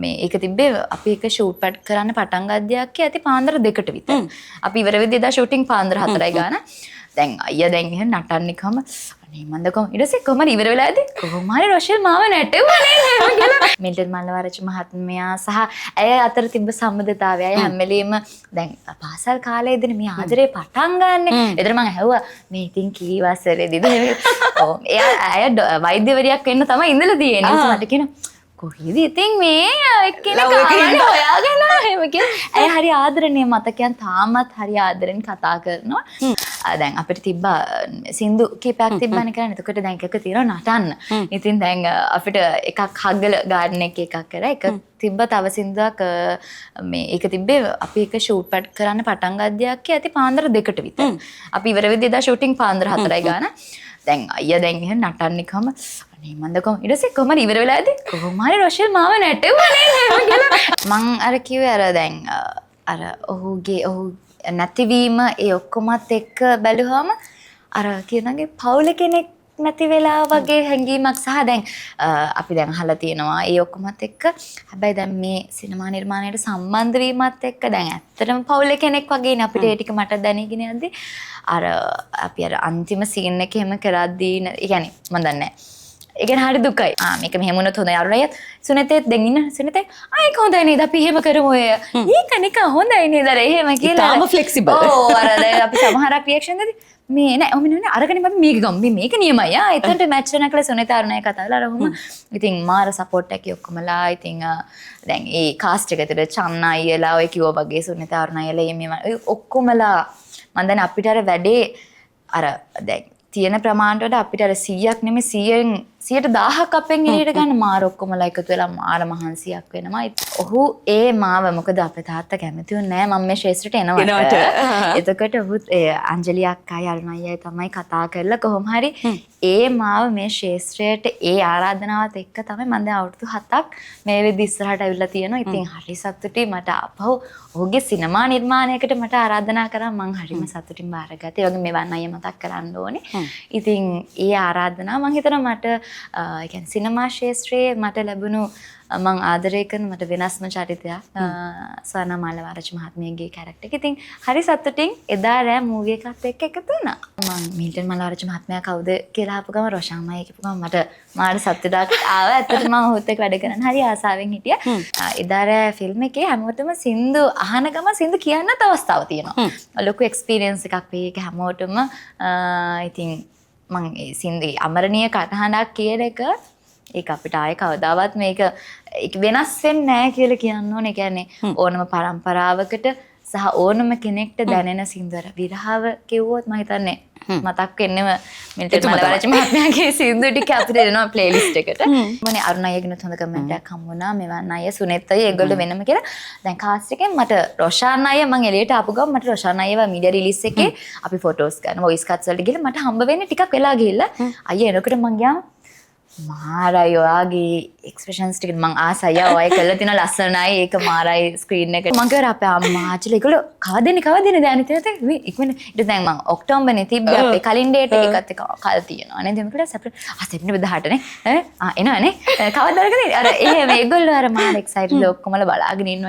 මේ ඒක තිබ්බේ අපි එක ෂූට් පැඩ් කරන්න පටන් ගද්දියක් ඇති පාන්දර 2ට විතර. අපි ඉවර වෙද්දී එදා ෂූටින් පාන්දර 4යි ගාන. දැන් අයියා දැන් එහෙම නටන්නේ කම අනේ මන්ද කොහොම ඊට පස්සේ කොහමද ඉවර වෙලා ඇති කොහොම හරි රොෂෙල් මාව නැටෙව්වා නේද කියලා මිල්ටන් මල්ලවරච්චි මහත්මයා සහ ඇය අතර තිබ්බ සම්බන්ධතාවය අය හැම වෙලෙම දැන් පාසල් කාලේදී මේ ආදරේ පටන් ගන්නනේ. ඒතර මම ඇහුවා මේ ඉතින් කී වසරේදීද ඔව් එයා අය වෛද්‍යවරියක් වෙන්න තමයි ඉඳලා තියෙන්නේ. මට කියනවා කොහේද ඉතින් මේ එක්කෙනෙක් ආවනේ හොයාගෙන එහෙම කියලා. ඇය හරි ආදරණීය මතකයන් තාමත් හරි ආදරෙන් කතා කරනවා. දැන් අපිට තිබ්බා සින්දු කීපයක් තිබ්බනේ කරන්නේ. එතකොට දැන් එකක තියෙනවා නටන්න. ඉතින් දැන් අපිට එකක් හග්ගල ගාඩන් එකක් කරා. එක තිබ්බ තව සින්දුවක් මේ ඒක තිබ්බේ අපි එක ෂූට් පැඩ් කරන්න පටන් ගද්දියක් ඇති පාන්දර 2ට විතර. අපි ඉවර වෙද්දී එදා ෂූටින් පාන්දර 4යි ගාන. දැන් අයියා දැන් එහෙම නටන්නේ කම අනේ මන්ද කොහොම ඊට පස්සේ කොහමද ඉවර වෙලා ඇති කොහොම හරි රොෂෙල් මාව නැටෙව්වා නේද කියලා මං අර කිව්වේ අර දැන් අර ඔහුගේ ඔහු නැතිවීම ඒ ඔක්කොමත් එක්ක බැලුවාම අර කියනගේ පවුල කෙනෙක් නැති වෙලා වගේ හැඟීමක් සහ දැන් අපි දැන් අහලා තියෙනවා ඒ ඔක්කොමත් එක්ක හැබැයි දැන් මේ සිනමා නිර්මාණයට සම්බන්ධ වීමත් එක්ක දැන් ඇත්තටම පවුල කෙනෙක් වගේනේ අපිට ඒ ටික මට දැනගෙන යද්දි අර අපි අර අන්තිම සීන් එක එහෙම කරද්දී ඒ කියන්නේ මම දන්නේ නැහැ ඒ කියන්නේ හරි දුකයි. මේක මෙහෙම වුණොත් හොඳයි අරුණයත් සුනතේත් දැන් ඉන්න සුනතේ ඒක හොඳයි නේද අපි එහෙම කරමු ඔය. ඒක නිකන් හොඳයි නේද අර එහෙම කියලා. තාම ෆ්ලෙක්සිබල්. ඔව් අර දැන් අපි සමහරක් රියැක්ෂන් දෙදී මේ නෑ ඔහොම නෙවෙයි අරගෙන අපි මේක ගමු මේක නියමයි එතනට මැච් වෙන කල සුනිත අරුණයි කතා කරලා අර ඔහොම ඉතින් මාර සපෝට් එකක් ඔක්කොමලා ඉතින් දැන් ඒ කාස්ට් එක ඇතුළේ චන්නා අයියලා ඔය කිව්වා වගේ සුනිත අරුණයිලා මේ ඔක්කොමලා මම දැන් අපිට අර වැඩේ අර දැන් තියෙන ප්‍රමාණයට වඩා අපිට අර 100ක් නෙමෙයි 100%ක් අපෙන් එළියට ගන්න මාර ඔක්කොමලා එකතු වෙලා මාර මහන්සියක් වෙනවා. ඔහු ඒ මාව මොකද අපේ තාත්තා කැමතිව නෑ මම මේ ශේෂ්ත්‍රයට එනවට. එතකොට ඔහු අංජලි අක්කයි අරුණ අයියයි තමයි කතා කරලා කොහොම හරි ඒ මාව මේ ශේෂ්ත්‍රයට ඒ ආරාධනාවත් එක්ක තමයි මම දැන් අවුරුදු 7ක් මේ වෙද්දි ඉස්සරහට ඇවිල්ලා තියෙනවා. ඉතින් හරි සතුටුයි මට අපහු ඔහුගේ සිනමා නිර්මාණයකට මට ආරාධනා කරා මම හරිම සතුටින් බාරගත්තා. ඒ වගේ මෙවන් අය මතක් කරන්න ඕනේ. ඉතින් ඒ ආරාධනාව මම හිතනවා මට ඒ කියන්නේ සිනමා ශාස්ත්‍රයේ මට ලැබුණු මම ආදරය කරන මට වෙනස්ම චරිතයක් සවනා මාලවරච්චි මහත්මියගේ කැරක්ටර් එක. ඉතින් හරි සතුටින් එදා රෑ මූවි එකත් එක්ක එකතු වුණා. මම මිල්ටන් මාලවරච්චි මහත්මයා කවුද කියලා අහපු ගම රොෂාන්මයි කියපු ගම මට මාර සතුටක් ආවා. ඇත්තටම මම ඔහුත් එක්ක වැඩ කරන්න හරි ආසාවෙන් හිටියා. එදා රෑ ෆිල්ම් එකේ හැමෝටම සින්දු අහන ගම සින්දු කියන්නත් අවස්ථාවක් තියෙනවා. ලොකු එක්ස්පීරියන්ස් එකක් වෙයි ඒක හැමෝටම. ඉතින් මම ඒ සින්දු අමරණීය කටහඬක් කියන එක ඒක අපිට ආයේ කවදාවත් මේක වෙනස් වෙන්නේ නැහැ කියලා කියන්න ඕනේ. කියන්නේ ඕනම පරම්පරාවකට සහ ඕනම කෙනෙක්ට දැනෙන සින්දුවර විරහව කිව්වොත් මම හිතන්නේ මතක් වෙන්නේම මිල්ටන් මල්ලවරච්චි මහත්මයාගේ සින්දු ටික අපිට දෙනවා ප්ලේලිස්ට් එකට. මම අරුණ අයියගෙනුත් හොඳ කමෙන්ට් එකක් හම්බුණා. මෙවන් අය සුනෙත් අය ඒගොල්ලෝ වෙනම කියලා. දැන් කාස්ට් එකෙන් මට රොෂාන් අය මම එළියට ආපු ගමන් මට රොෂාන් අයව මීඩියා රිලීස් එකේ අපි ෆොටෝස් ගන්න වොයිස් කට්ස් වලට ගිහලා මට හම්බ වෙන්නේ ටිකක් වෙලා ගිහිල්ලා අයියා එනකොට මං ගියාම මාරයි ඔයාගේ එක්ස්ප්‍රෙෂන්ස් ටික මං ආසයි ඔය කළා තියෙන ලස්සනයි ඒක මාරයි ස්ක්‍රීන් එකට මං කිව්වා අපේ අම්මා ආච්චිලා ඒගොල්ලෝ කවදෙන්නේ දැන් ඉතින් මේ ඉක්මන ඊට දැන් මං ඔක්තෝබර්නේ තිබ්බේ අපේ කලින් ඩේට් එකත් එක්ක කල් තියෙනවා නේද එතකොට සෙප්ටෙම්බර් 18 නේ එනවනේ කවදාද අර එහෙම ඒගොල්ලෝ අර මාර එක්සයිටඩ් ඔක්කොමලා බලාගෙන ඉන්නවා